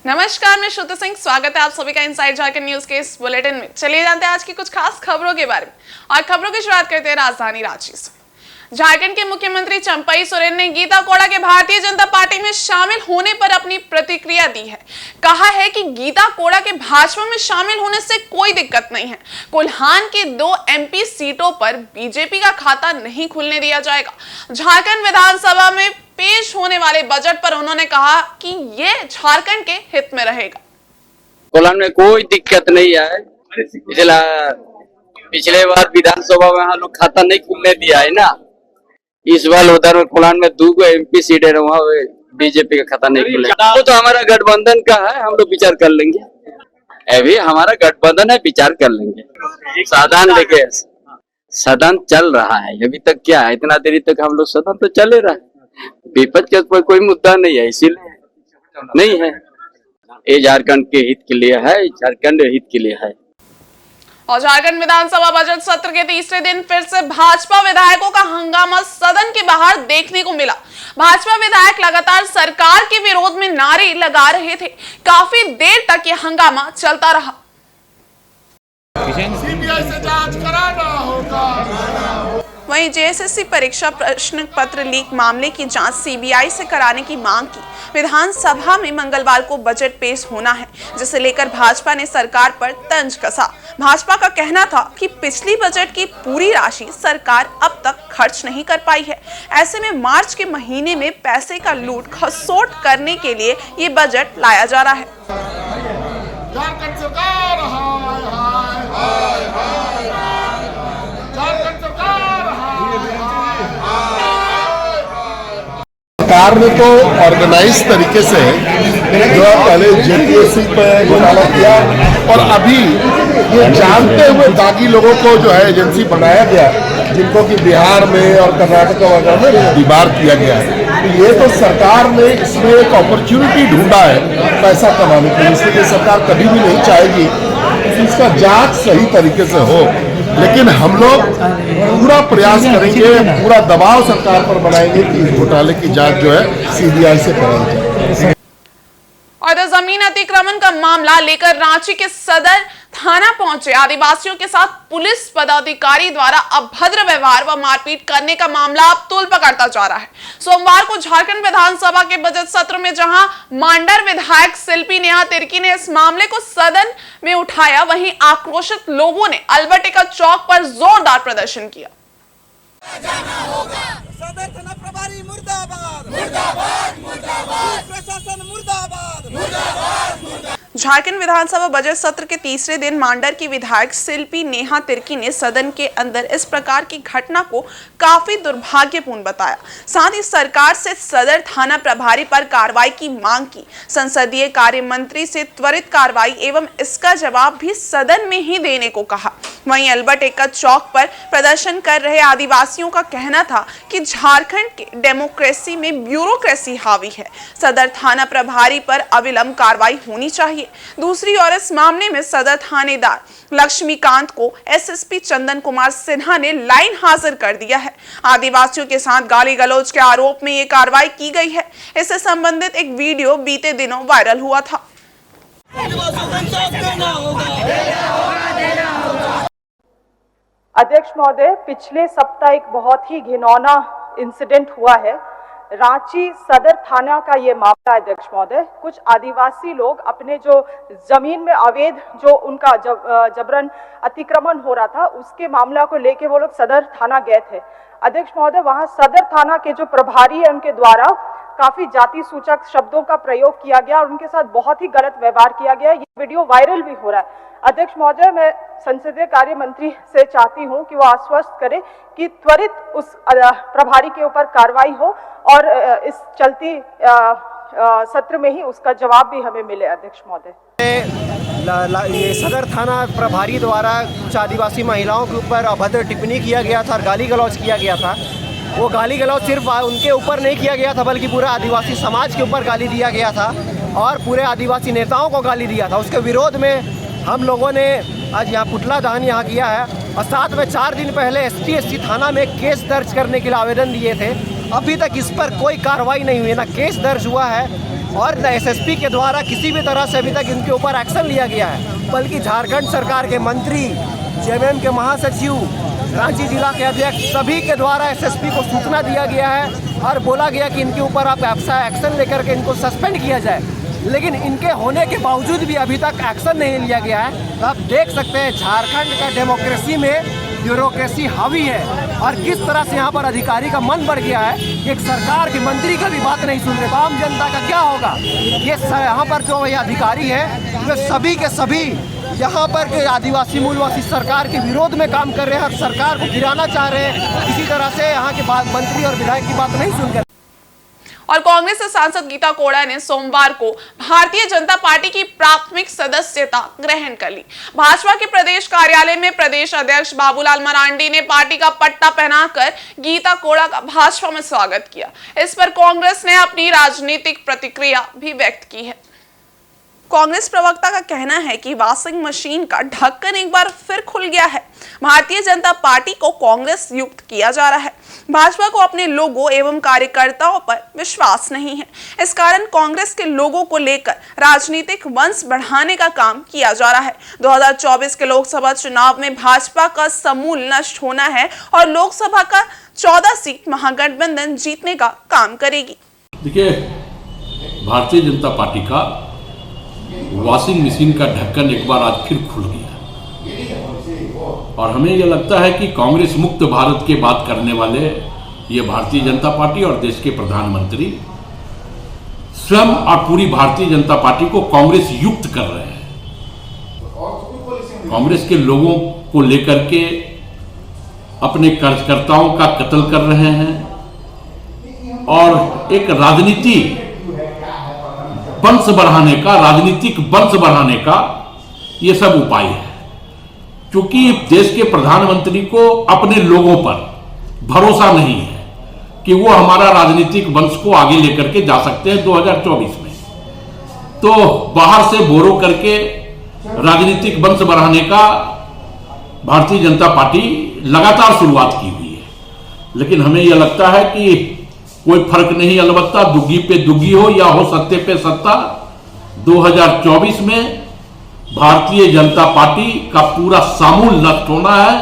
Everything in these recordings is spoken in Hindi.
नमस्कार, मैं श्रुति सिंह। स्वागत है आप सभी का इनसाइड झारखंड न्यूज के इस बुलेटिन में। चलिए जानते हैं आज की कुछ खास खबरों के बारे में। और खबरों की शुरुआत करते हैं राजधानी रांची से। झारखंड के मुख्यमंत्री चंपई सोरेन ने गीता कोड़ा के भारतीय जनता पार्टी में शामिल होने पर अपनी प्रतिक्रिया दी है। कहा है कि गीता कोड़ा के भाजपा में शामिल होने से कोई दिक्कत नहीं है। कोल्हान के 2 MP सीटों पर बीजेपी का खाता नहीं खुलने दिया जाएगा। झारखंड विधानसभा में पेश होने वाले बजट पर उन्होंने कहा कि ये झारखंड के हित में रहेगा। कोल्हान में कोई दिक्कत नहीं है। पिछले बार विधानसभा में हम लोग खाता नहीं खुलने दिया है ना, इस बार उधर में कोल्हान में 2 MP सीटें है, वहाँ बीजेपी का खाता नहीं खुलेगा। वो तो हमारा गठबंधन का है, हम लोग विचार कर लेंगे। अभी हमारा गठबंधन है, विचार कर लेंगे। सदन लेके सदन चल रहा है अभी तक। क्या है, इतना देरी तक हम लोग सदन तो चले रहा है। विपक्ष के ऊपर कोई मुद्दा नहीं है, इसीलिए नहीं है। ये झारखंड के हित के लिए है, झारखंड हित के लिए है। और झारखंड विधानसभा बजट सत्र के तीसरे दिन फिर से भाजपा विधायकों का हंगामा सदन के बाहर देखने को मिला। भाजपा विधायक लगातार सरकार के विरोध में नारे लगा रहे थे। काफी देर तक यह हंगामा चलता रहा। सीबीआई से जांच कराना होगा। वहीं JSSC परीक्षा प्रश्न पत्र लीक मामले की जांच CBI से कराने की मांग की। विधानसभा में मंगलवार को बजट पेश होना है, जिसे लेकर भाजपा ने सरकार पर तंज कसा। भाजपा का कहना था कि पिछली बजट की पूरी राशि सरकार अब तक खर्च नहीं कर पाई है। ऐसे में मार्च के महीने में पैसे का लूट खसोट करने के लिए ये बजट लाया जा रहा है। झारखंड सरकार हाय हाय हाय हाय, झारखंड सरकार सरकार ने तो ऑर्गेनाइज तरीके से जो है पहले JPSC पे घोटाला किया और अभी ये जानते हुए दागी लोगों को जो है एजेंसी बनाया गया, जिनको कि बिहार में और कर्नाटक वगैरह में डिबार किया गया है। तो ये तो सरकार ने इसमें एक अपॉर्चुनिटी ढूंढा है पैसा कमाने के लिए, इसलिए सरकार कभी भी नहीं चाहेगी कि इसका जांच सही तरीके से हो। लेकिन हम लोग पूरा प्रयास करेंगे, पूरा दबाव सरकार पर बनाएंगे कि इस घोटाले की जांच जो है CBI से कराई जाए। और जमीन अतिक्रमण का मामला लेकर रांची के सदर थाना पहुंचे आदिवासियों के साथ पुलिस पदाधिकारी द्वारा अभद्र व्यवहार व मारपीट करने का मामला अब तूल पकड़ता जा रहा है। सोमवार को झारखंड विधानसभा के बजट सत्र में जहां मांडर विधायक शिल्पी नेहा तिर्की ने इस मामले को सदन में उठाया, वहीं आक्रोशित लोगों ने अल्बर्ट एक्का चौक पर जोरदार प्रदर्शन किया। सदर थाना प्रभारी मुर्दाबाद, मुर्दाबाद, मुर्दाबाद, प्रशासन मुर्दाबाद, मुर्दाबाद, मुर्दाबाद। झारखंड विधानसभा बजट सत्र के तीसरे दिन मांडर की विधायक शिल्पी नेहा तिर्की ने सदन के अंदर इस प्रकार की घटना को काफी दुर्भाग्यपूर्ण बताया। साथ ही सरकार से सदर थाना प्रभारी पर कार्रवाई की मांग की। संसदीय कार्य मंत्री से त्वरित कार्रवाई एवं इसका जवाब भी सदन में ही देने को कहा। वहीं अल्बर्ट एक्का चौक पर प्रदर्शन कर रहे आदिवासियों का कहना था कि झारखंड के डेमोक्रेसी में ब्यूरोक्रेसी हावी है। सदर थाना प्रभारी पर अविलंब कार्रवाई होनी चाहिए। दूसरी ओर इस मामले में सदर थानेदार लक्ष्मीकांत को SSP चंदन कुमार सिन्हा ने लाइन हाजिर कर दिया है। आदिवासियों के साथ गाली गलौज के आरोप में ये कार्रवाई की गई है। इससे संबंधित एक वीडियो बीते दिनों वायरल हुआ था। अध्यक्ष महोदय, पिछले सप्ताह एक बहुत ही घिनौना इंसिडेंट हुआ है। रांची सदर थाना का ये मामला अध्यक्ष महोदय, कुछ आदिवासी लोग अपने जो जमीन में अवैध जो उनका जबरन अतिक्रमण हो रहा था, उसके मामला को लेके वो लोग सदर थाना गए थे। अध्यक्ष महोदय, वहां सदर थाना के जो प्रभारी है उनके द्वारा काफी जाति सूचक शब्दों का प्रयोग किया गया और उनके साथ बहुत ही गलत व्यवहार किया गया। ये वीडियो वायरल भी हो रहा है। अध्यक्ष महोदय, मैं संसदीय कार्य मंत्री से चाहती हूं कि वो आश्वस्त करे कि त्वरित उस प्रभारी के ऊपर कार्रवाई हो और इस चलती सत्र में ही उसका जवाब भी हमें मिले। अध्यक्ष महोदय, ये सदर थाना प्रभारी द्वारा कुछ आदिवासी महिलाओं के ऊपर अभद्र टिप्पणी किया गया था और गाली गलौज किया गया था। वो गाली गलौज सिर्फ उनके ऊपर नहीं किया गया था, बल्कि पूरा आदिवासी समाज के ऊपर गाली दिया गया था और पूरे आदिवासी नेताओं को गाली दिया था। उसके विरोध में हम लोगों ने आज यहाँ पुतला दहन यहाँ किया है और साथ में 4 दिन पहले ST थाना में केस दर्ज करने के लिए आवेदन दिए थे। अभी तक इस पर कोई कार्रवाई नहीं हुई, ना केस दर्ज हुआ है और एसएसपी के द्वारा किसी भी तरह से अभी तक इनके ऊपर एक्शन लिया गया है, बल्कि झारखंड सरकार के मंत्री, जेएमएम के महासचिव, रांची जिला के अध्यक्ष सभी के द्वारा एसएसपी को सूचना दिया गया है और बोला गया कि इनके ऊपर आप एक्शन लेकर के इनको सस्पेंड किया जाए। लेकिन इनके होने के बावजूद भी अभी तक एक्शन नहीं लिया गया है। तो आप देख सकते हैं झारखंड का डेमोक्रेसी में ब्यूरोक्रेसी हावी है और किस तरह से यहाँ पर अधिकारी का मन बढ़ गया है कि एक सरकार के मंत्री का भी बात नहीं सुन रहे। आम जनता का क्या होगा? ये यहाँ पर जो ये अधिकारी है वे सभी के सभी यहाँ पर के आदिवासी मूलवासी सरकार के विरोध में काम कर रहे हैं और सरकार को गिराना चाह रहे हैं। इसी तरह से यहाँ के मंत्री और विधायक की बात नहीं सुनकर। और कांग्रेस से सांसद गीता कोड़ा ने सोमवार को भारतीय जनता पार्टी की प्राथमिक सदस्यता ग्रहण कर ली। भाजपा के प्रदेश कार्यालय में प्रदेश अध्यक्ष बाबूलाल मरांडी ने पार्टी का पट्टा पहनाकर गीता कोड़ा का भाजपा में स्वागत किया। इस पर कांग्रेस ने अपनी राजनीतिक प्रतिक्रिया भी व्यक्त की है। कांग्रेस प्रवक्ता का कहना है कि वॉशिंग मशीन का ढक्कन एक बार फिर खुल गया है। भारतीय जनता पार्टी को कांग्रेस युक्त किया जा रहा है। भाजपा को अपने लोगों एवं कार्यकर्ताओं पर विश्वास नहीं है। इस कारण कांग्रेस के लोगों को लेकर राजनीतिक वंश बढ़ाने का काम किया जा रहा है। 2024 के लोकसभा चुनाव में भाजपा का समूल नष्ट होना है और लोकसभा का 14 सीट महागठबंधन जीतने का काम करेगी। देखिए, भारतीय जनता पार्टी का वॉशिंग मशीन का ढक्कन एक बार आज फिर खुल गया और हमें यह लगता है कि कांग्रेस मुक्त भारत की बात करने वाले ये भारतीय जनता पार्टी और देश के प्रधानमंत्री स्वयं और पूरी भारतीय जनता पार्टी को कांग्रेस युक्त कर रहे हैं। कांग्रेस के लोगों को लेकर के अपने कार्यकर्ताओं का कत्ल कर रहे हैं और एक राजनीति वंश बढ़ाने का, राजनीतिक वंश बढ़ाने का ये सब उपाय है। क्योंकि देश के प्रधानमंत्री को अपने लोगों पर भरोसा नहीं है कि वो हमारा राजनीतिक वंश को आगे लेकर के जा सकते हैं 2024 में। तो बाहर से बोरो करके राजनीतिक वंश बढ़ाने का भारतीय जनता पार्टी लगातार शुरुआत की हुई है। लेकिन हमें यह लगता है कि कोई फर्क नहीं, अलबत्ता दुग्गी पे दुग्गी हो या हो सत्ते पे सत्ता, 2024 में भारतीय जनता पार्टी का पूरा समूल नष्ट होना है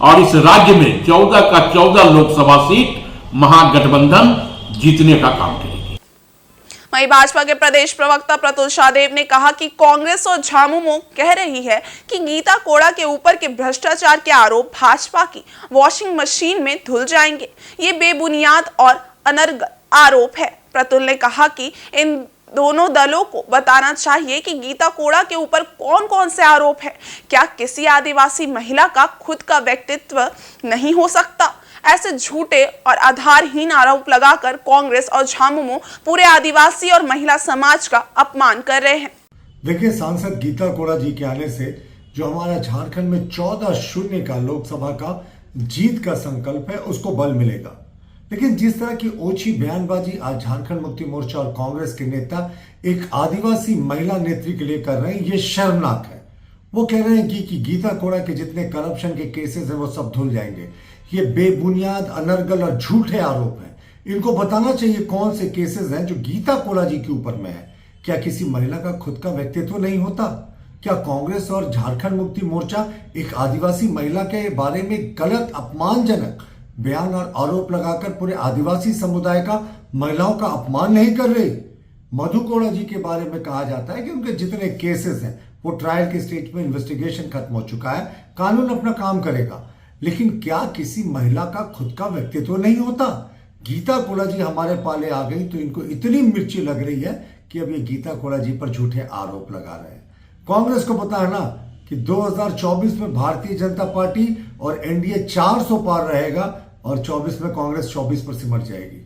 और इस राज्य में 14 का 14 लोकसभा सीट महागठबंधन जीतने का काम करेगी। वहीं भाजपा के प्रदेश प्रवक्ता प्रतुल शाहदेव ने कहा कि कांग्रेस और झामुमो कह रही है कि गीता कोड़ा के ऊपर के भ्रष्टाचार के आरोप भाजपा की वॉशिंग मशीन में धुल जाएंगे। ये बेबुनियाद और अनर्गल आरोप है। प्रतुल ने कहा कि इन दोनों दलों को बताना चाहिए कि गीता कोड़ा के ऊपर कौन कौन से आरोप है। क्या किसी आदिवासी महिला का खुद का व्यक्तित्व नहीं हो सकता? ऐसे झूठे और आधारहीन आरोप लगाकर कांग्रेस और झामुमो पूरे आदिवासी और महिला समाज का अपमान कर रहे हैं। देखिए, सांसद गीता कोड़ा जी के आने से जो हमारा झारखंड में 14-0 का लोकसभा का जीत का संकल्प है उसको बल मिलेगा। लेकिन जिस तरह की ओछी बयानबाजी आज झारखंड मुक्ति मोर्चा और कांग्रेस के नेता एक आदिवासी महिला नेत्री के लिए कर रहे हैं, ये शर्मनाक है। वो कह रहे हैं कि गीता कोड़ा के जितने करप्शन के केसेस हैं वो सब धुल जाएंगे। ये बेबुनियाद, अनर्गल और झूठे आरोप हैं। इनको बताना चाहिए कौन से केसेस हैं जो गीता कोड़ा जी के ऊपर में है। क्या किसी महिला का खुद का व्यक्तित्व नहीं होता? क्या कांग्रेस और झारखंड मुक्ति मोर्चा एक आदिवासी महिला के बारे में गलत, अपमानजनक बयान और आरोप लगाकर पूरे आदिवासी समुदाय का, महिलाओं का अपमान नहीं कर रहे? मधु कोड़ा जी के बारे में कहा जाता है कि उनके जितने केसेस हैं वो ट्रायल के स्टेज में इन्वेस्टिगेशन खत्म हो चुका है, कानून अपना काम करेगा। लेकिन क्या किसी महिला का खुद का व्यक्तित्व नहीं होता? गीता कोड़ा जी हमारे पाले आ गई तो इनको इतनी मिर्ची लग रही है कि अब ये गीता कोड़ा जी पर झूठे आरोप लगा रहे हैं। कांग्रेस को पता है ना कि 2024 में भारतीय जनता पार्टी और एनडीए 400 पार रहेगा और 24 में कांग्रेस 24 पर सिमट जाएगी।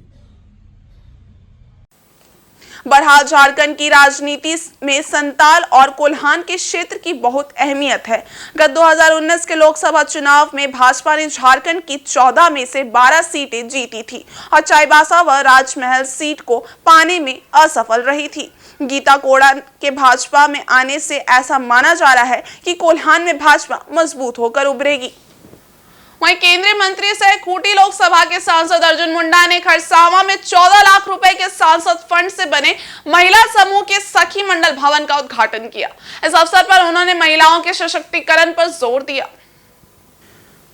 बहरहाल झारखंड की राजनीति में संताल और कोल्हान के क्षेत्र की बहुत अहमियत है। गत 2019 के लोकसभा चुनाव में भाजपा ने झारखंड की 14 में से 12 सीटें जीती थी और चाईबासा व राजमहल सीट को पाने में असफल रही थी। गीता कोड़ा के भाजपा में आने से ऐसा माना जा रहा है कि कोल्हान में भाजपा मजबूत होकर उभरेगी। वहीं केंद्रीय मंत्री सह खूंटी लोकसभा के सांसद अर्जुन मुंडा ने खरसावां में 14 लाख रुपए के सांसद फंड से बने महिला समूह के सखी मंडल भवन का उद्घाटन किया। इस अवसर पर उन्होंने महिलाओं के सशक्तिकरण पर जोर दिया।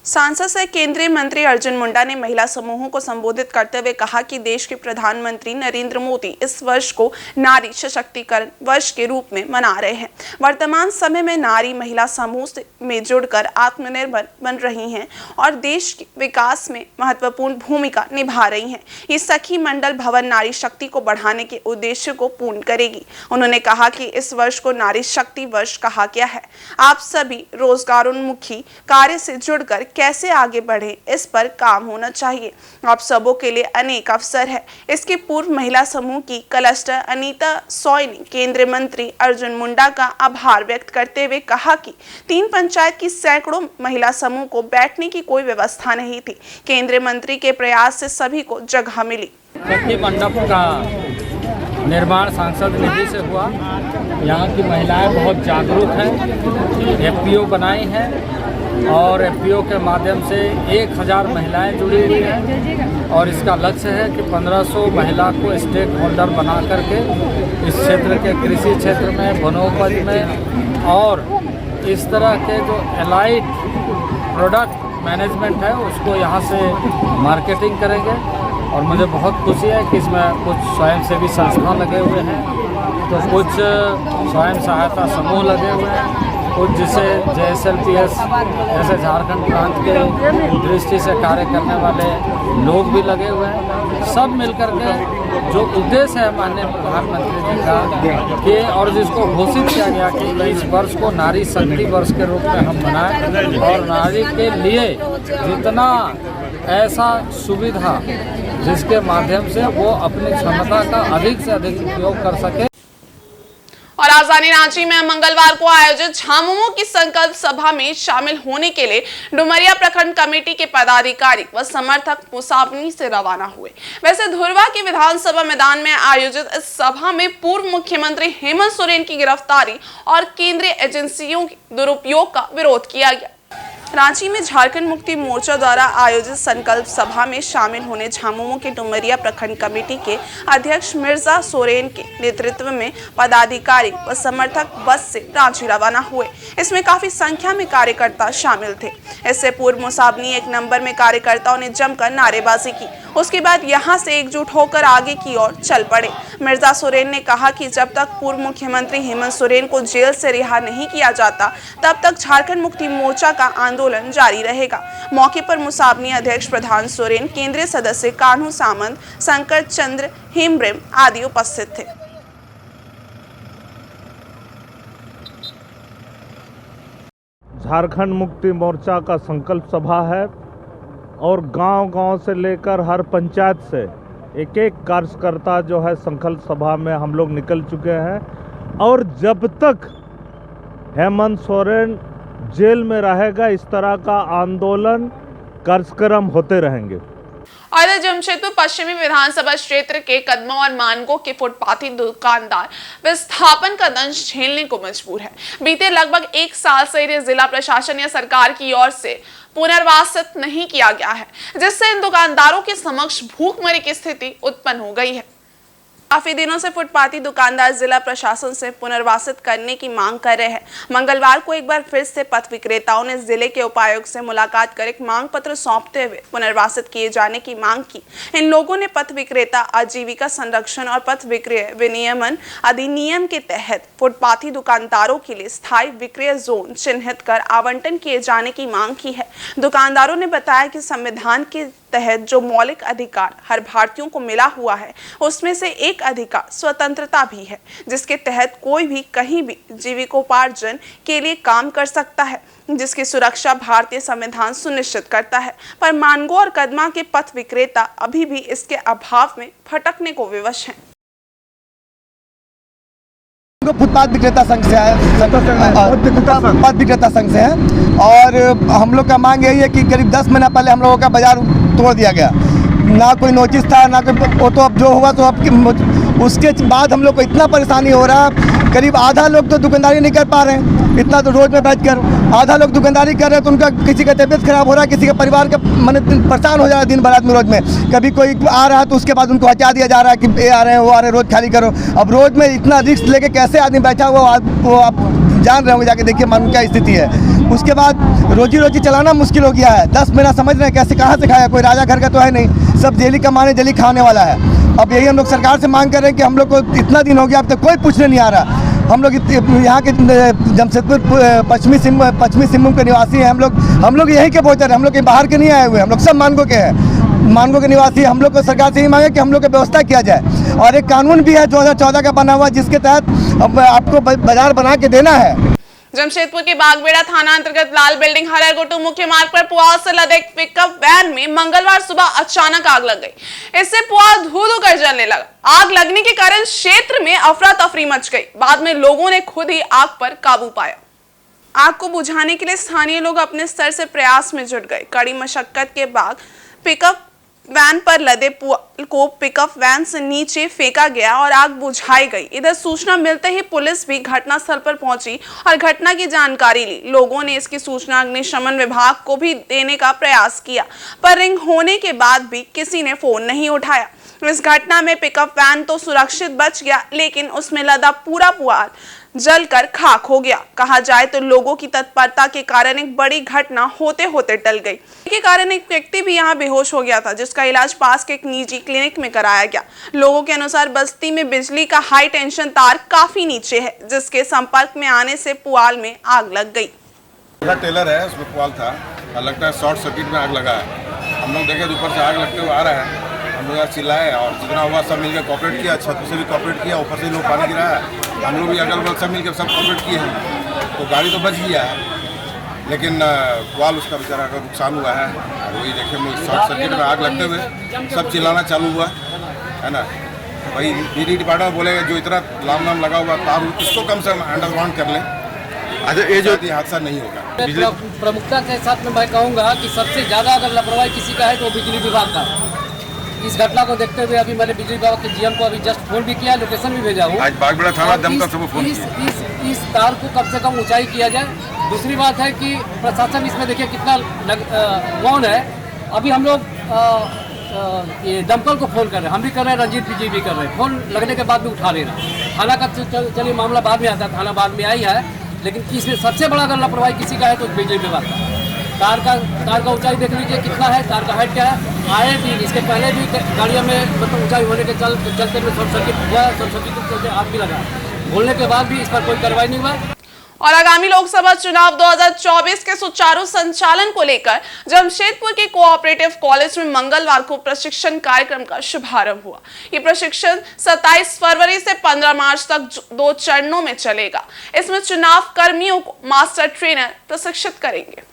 सांसद से केंद्रीय मंत्री अर्जुन मुंडा ने महिला समूहों को संबोधित करते हुए कहा कि देश के प्रधानमंत्री नरेंद्र मोदी इस वर्ष को नारी सशक्तिकरण वर्ष के रूप में मना रहे हैं। वर्तमान समय में नारी महिला समूह में जुड़कर आत्मनिर्भर बन रही हैं और देश के विकास में महत्वपूर्ण भूमिका निभा रही हैं। ये सखी मंडल भवन नारी शक्ति को बढ़ाने के उद्देश्य को पूर्ण करेगी। उन्होंने कहा कि इस वर्ष को नारी शक्ति वर्ष कहा गया है। आप सभी रोजगारोन्मुखी कार्य से जुड़कर कैसे आगे बढ़े, इस पर काम होना चाहिए। आप सबों के लिए अनेक अवसर है। इसके पूर्व महिला समूह की क्लस्टर अनीता सॉय ने केंद्रीय मंत्री अर्जुन मुंडा का आभार व्यक्त करते हुए कहा कि 3 पंचायत की सैकड़ों महिला समूह को बैठने की कोई व्यवस्था नहीं थी। केंद्रीय मंत्री के प्रयास से सभी को जगह मिली। सखी मंडप का निर्माण सांसद निधि से हुआ। यहाँ की महिलाएं बहुत जागरूक हैं। एफपीओ बनाई हैं और एफपीओ के माध्यम से 1000 महिलाएं जुड़ी हुई हैं और इसका लक्ष्य है कि 1500 महिला को स्टेक होल्डर बना करके इस क्षेत्र के कृषि क्षेत्र में, वनोपज में और इस तरह के जो एलाइड प्रोडक्ट मैनेजमेंट है उसको यहाँ से मार्केटिंग करेंगे। और मुझे बहुत खुशी है कि इसमें कुछ स्वयंसेवी संस्था लगे हुए हैं, तो कुछ स्वयं सहायता समूह लगे हुए हैं, कुछ जिसे JSLPS जैसे झारखंड प्रांत के दृष्टि से कार्य करने वाले लोग भी लगे हुए हैं। सब मिलकर के जो उद्देश्य है माननीय प्रधानमंत्री जी का कि और जिसको घोषित किया गया कि इस वर्ष को नारी शक्ति वर्ष के रूप में हम मनाएं और नारी के लिए जितना ऐसा सुविधा जिसके माध्यम से वो अपनी क्षमता का अधिक से अधिक उपयोग कर सके। और राजधानी रांची में मंगलवार को आयोजित झामुमो की संकल्प सभा में शामिल होने के लिए डुमरिया प्रखंड कमेटी के पदाधिकारी व समर्थक मुसाबनी से रवाना हुए। वैसे धुरवा के विधानसभा मैदान में आयोजित इस सभा में पूर्व मुख्यमंत्री हेमंत सोरेन की गिरफ्तारी और केंद्रीय एजेंसियों के दुरुपयोग का विरोध किया गया। रांची में झारखंड मुक्ति मोर्चा द्वारा आयोजित संकल्प सभा में शामिल होने झामुमो के डुमरिया प्रखंड कमेटी के अध्यक्ष मिर्जा सोरेन के नेतृत्व में पदाधिकारी व समर्थक बस से रांची रवाना हुए। इसमें काफी संख्या में कार्यकर्ता शामिल थे। इससे पूर्व मुसाबनी 1 नंबर में कार्यकर्ताओं ने जमकर नारेबाजी की। उसके बाद यहां से एकजुट होकर आगे की ओर चल पड़े। मिर्जा सोरेन ने कहा कि जब तक पूर्व मुख्यमंत्री हेमंत सोरेन को जेल से रिहा नहीं किया जाता तब तक झारखंड मुक्ति मोर्चा का आंदोलन जारी रहेगा। मौके पर मुसाबनी अध्यक्ष प्रधान सोरेन, केंद्रीय सदस्य कान्हू सामंत, शंकर चंद्र हेम्ब्रेम आदि उपस्थित थे। झारखंड मुक्ति मोर्चा का संकल्प सभा है और गांव-गांव से लेकर हर पंचायत से एक कार्यकर्ता जो है संकल्प सभा में हम लोग निकल चुके हैं और जब तक हेमंत सोरेन जेल में रहेगा इस तरह का आंदोलन कार्यक्रम होते रहेंगे। और जमशेदपुर पश्चिमी विधानसभा क्षेत्र के कदमों और मानगो के फुटपाथी दुकानदार विस्थापन का दंश झेलने को मजबूर है। बीते लगभग 1 साल से इन्हें जिला प्रशासन या सरकार की ओर से पुनर्वासित नहीं किया गया है, जिससे इन दुकानदारों के समक्ष भूखमरी की स्थिति उत्पन्न हो गई है। काफी दिनों से फुटपाथी दुकानदार जिला प्रशासन से पुनर्वासित करने की मांग कर रहे हैं। मंगलवार को एक बार फिर से पथ विक्रेताओं ने जिले के उपायुक्त से मुलाकात कर एक मांग पत्र सौंपते हुए पुनर्वासित किए जाने की मांग की। इन लोगों ने पथ विक्रेता आजीविका संरक्षण और पथ विक्रय विनियमन अधिनियम के तहत फुटपाथी दुकानदारों के लिए स्थायी विक्रय जोन चिन्हित कर आवंटन किए जाने की मांग की है। दुकानदारों ने बताया कि संविधान के तहत जो मौलिक अधिकार हर भारतीयों को मिला हुआ है उसमें से एक अधिकार स्वतंत्रता भी है, जिसके तहत कोई भी कहीं भी जीविकोपार्जन के लिए काम कर सकता है, जिसकी सुरक्षा भारतीय संविधान सुनिश्चित करता है। पर मानगो और कदमा के पथ विक्रेता अभी भी इसके अभाव में भटकने को विवश हैं। फुटपाथ विक्रेता संघ से है, पथ विक्रेता संघ से है और हम लोग का मांग यही है कि करीब 10 महीना पहले हम लोगों का बाजार तोड़ दिया गया। ना कोई नोटिस था ना कोई, वो तो अब जो हुआ तो अब उसके बाद हम लोग को इतना परेशानी हो रहा है। करीब आधा लोग तो दुकानदारी नहीं कर पा रहे हैं। इतना तो रोड में बैठकर आधा लोग दुकानदारी कर रहे हैं, तो उनका किसी का तबीयत खराब हो रहा है, किसी का परिवार का मन परेशान हो जा रहा है दिन भर आदमी रोड में। कभी कोई आ रहा है तो उसके बाद उनको हटा दिया जा रहा है कि ये आ रहे हैं वो आ रहे हैं, रोड खाली करो। अब रोड में इतना रिस्क लेके कैसे आदमी बैठा हुआ वो आप जान रहे होंगे, जाके देखिए मालूम क्या स्थिति है। उसके बाद रोजी रोटी चलाना मुश्किल हो गया है। 10 महीना समझ रहे हैं कैसे कहाँ से खाया, कोई राजा घर का तो है नहीं, सब डेली कमाने डेली खाने वाला है। अब यही हम लोग सरकार से मांग कर रहे हैं कि हम लोग को इतना दिन हो गया अब तक कोई पूछने नहीं आ रहा। हम लोग यहाँ के जमशेदपुर पश्चिमी सिंहभूम के निवासी हैं। हम लोग यहीं के वोटर हैं, हम लोग कहीं बाहर के नहीं आए हुए, हम लोग सब मानगो के हैं, मानगो के निवासी। हम लोग को सरकार से यही मांगे कि हम लोग की व्यवस्था किया जाए। और एक कानून भी है 2014 का बना हुआ, जिसके तहत अब आपको बाजार बना के देना है। जमशेदपुर के बागबेड़ा थाना अंतर्गत लाल बिल्डिंग हररगोटू मुख्य मार्ग पर पुआल से लदे एक पिकअप वैन में मंगलवार सुबह अचानक आग लग गई। इससे पुआल धू-धू कर जलने लगा। आग लगने के कारण क्षेत्र में अफरा तफरी मच गई। बाद में लोगों ने खुद ही आग पर काबू पाया। आग को बुझाने के लिए स्थानीय लोग अपने स्तर से प्रयास में जुट गए। कड़ी मशक्कत के बाद पिकअप वैन पर लदे पुआल को पिकअप वैन से नीचे फेंका गया और आग बुझाई गई। इधर सूचना मिलते ही पुलिस भी घटनास्थल पर पहुंची और घटना की जानकारी ली। लोगों ने इसकी सूचना अग्निशमन विभाग को भी देने का प्रयास किया, पर रिंग होने के बाद भी किसी ने फोन नहीं उठाया। इस घटना में पिकअप वैन तो सुरक्षित बच गया, लेकिन उसमें लदा पूरा पुआल जलकर खाक हो गया। कहा जाए तो लोगों की तत्परता के कारण एक बड़ी घटना होते होते टल गई। के कारण एक व्यक्ति भी यहां बेहोश हो गया था, जिसका इलाज पास के एक निजी क्लिनिक में कराया गया। लोगों के अनुसार बस्ती में बिजली का हाई टेंशन तार काफी नीचे है, जिसके संपर्क में आने से पुआल में आग लग गई। टेलर है, उसमें पुआल था, लगता है शॉर्ट सर्किट में आग लगा है। हम लोग देखे ऊपर से आग लगते हुए आ रहा है, हम लोग चिल्लाए और जितना हुआ सब मिलकर कॉपरेट किया। छत से भी कॉपरेट किया, ऊपर से लोग पानी गिराया, हम लोग भी अगल बगल सब मिलकर सब कॉपरेट किए हैं। तो गाड़ी तो बच गया है, लेकिन पुआल उसका बेचारा का नुकसान हुआ है। और वही देखे शॉर्ट सर्किट में आग लगते हुए सब चिल्लाना चालू हुआ है ना। वही बिजली डिपार्टमेंट बोलेगा जो इतना लाम लगा हुआ तार, इसको कम से कम अंडरग्राउंड कर लें। अच्छा, ये जो हादसा नहीं होगा। प्रमुखता के साथ में मैं कहूँगा कि सबसे ज़्यादा अगर लापरवाही किसी का है तो बिजली विभाग का। इस घटना को देखते हुए अभी मैंने बिजली विभाग के जीएम को अभी जस्ट फोन भी किया, लोकेशन भी भेजा हूँ। आज बागबेड़ा थाना दमकल से फोन इस तार को कम से कम ऊंचाई किया जाए। दूसरी बात है कि प्रशासन इसमें देखिए कितना मौन है। अभी हम लोग ये दमकल को फोन कर रहे हैं, हम भी कर रहे हैं, रंजीत जी भी कर रहे हैं। फोन लगने के बाद भी उठा ले रहे। थाना का चलिए मामला बाद में आता है, थाना बाद में आई है, लेकिन इसमें सबसे बड़ा अगर लापरवाही किसी का है तो बिजली विभाग का। तार का ऊंचाई देख लीजिए कितना है, तार का हाइट क्या है। आए दिन इसके पहले भी गाड़ियों में मतलब ऊंचाई होने के चलते में शॉर्ट सर्किट हुआ, शॉर्ट सर्किट के चलते आग भी लगा। बोलने के बाद भी इस पर कोई कार्रवाई नहीं हुआ। और आगामी लोकसभा चुनाव 2024 के सुचारू संचालन को लेकर जमशेदपुर के कोऑपरेटिव कॉलेज में मंगलवार को प्रशिक्षण कार्यक्रम का शुभारंभ हुआ। ये प्रशिक्षण 27 फरवरी से 15 मार्च तक 2 चरणों में चलेगा। इसमें चुनाव कर्मियों को मास्टर ट्रेनर प्रशिक्षित करेंगे।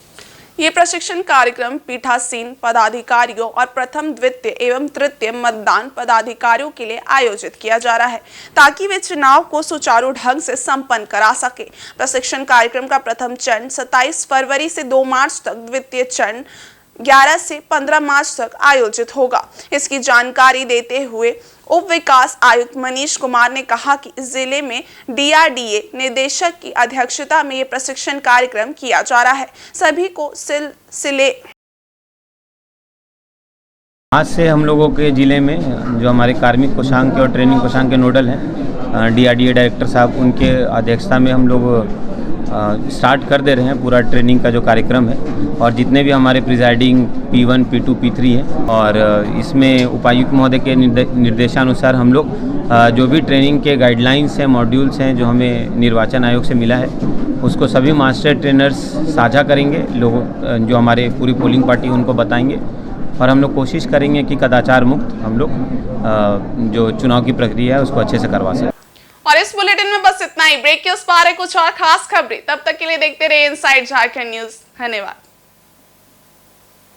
ये प्रशिक्षण कार्यक्रम पीठासीन पदाधिकारियों और प्रथम, द्वितीय एवं तृतीय मतदान पदाधिकारियों के लिए आयोजित किया जा रहा है, ताकि वे चुनाव को सुचारू ढंग से संपन्न करा सके। प्रशिक्षण कार्यक्रम का प्रथम चरण 27 फरवरी से 2 मार्च तक, द्वितीय चरण 11 से 15 मार्च तक आयोजित होगा। इसकी जानकारी देते हुए उप विकास आयुक्त मनीष कुमार ने कहा कि जिले में डीआरडीए निदेशक की अध्यक्षता में ये प्रशिक्षण कार्यक्रम किया जा रहा है। सभी को सिलसिले आज से हम लोगों के ज़िले में जो हमारे कार्मिक कोषांग के और ट्रेनिंग कोषांग के नोडल हैं डीआरडीए डायरेक्टर साहब, उनके अध्यक्षता में हम लोग स्टार्ट कर दे रहे हैं पूरा ट्रेनिंग का जो कार्यक्रम है। और जितने भी हमारे प्रिजाइडिंग P1, P2, P3 हैं, और इसमें उपायुक्त महोदय के निर्देशानुसार हम लोग जो भी ट्रेनिंग के गाइडलाइंस हैं, मॉड्यूल्स हैं जो हमें निर्वाचन आयोग से मिला है, उसको सभी मास्टर ट्रेनर्स साझा करेंगे। लोगों जो हमारे पूरी पोलिंग पार्टी उनको बताएंगे, और हम लोग कोशिश करेंगे कि कदाचार मुक्त हम लोग जो चुनाव की प्रक्रिया है उसको अच्छे से करवा सकें। और इस बुलेटिन में बस इतना ही। ब्रेक के उस पार है कुछ और खास खबरें, तब तक के लिए देखते रहिए इनसाइड झारखंड न्यूज। धन्यवाद।